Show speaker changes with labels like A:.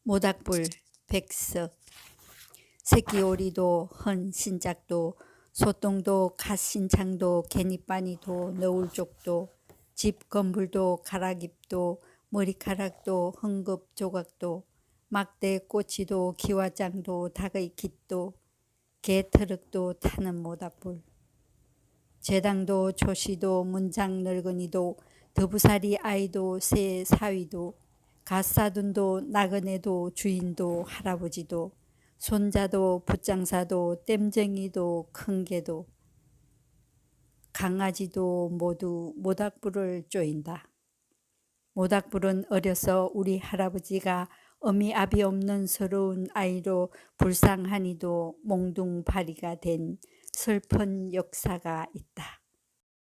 A: 모닥불, 백석, 새끼오리도, 헌신작도, 소똥도, 갓신창도, 개니빠니도, 너울족도, 집 건불도, 가락잎도, 머리카락도, 헝겊조각도, 막대 꼬치도, 기와장도, 닭의 깃도, 개트럭도 타는 모닥불. 제당도, 조시도, 문장 늙은이도, 더부살이 아이도, 새 사위도, 갓사돈도, 나그네도, 주인도, 할아버지도, 손자도, 붓장사도, 땜쟁이도, 큰개도, 강아지도 모두 모닥불을 쪼인다. 모닥불은 어려서 우리 할아버지가 어미 아비 없는 서러운 아이로 불쌍하니도 몽둥파리가 된 슬픈 역사가 있다.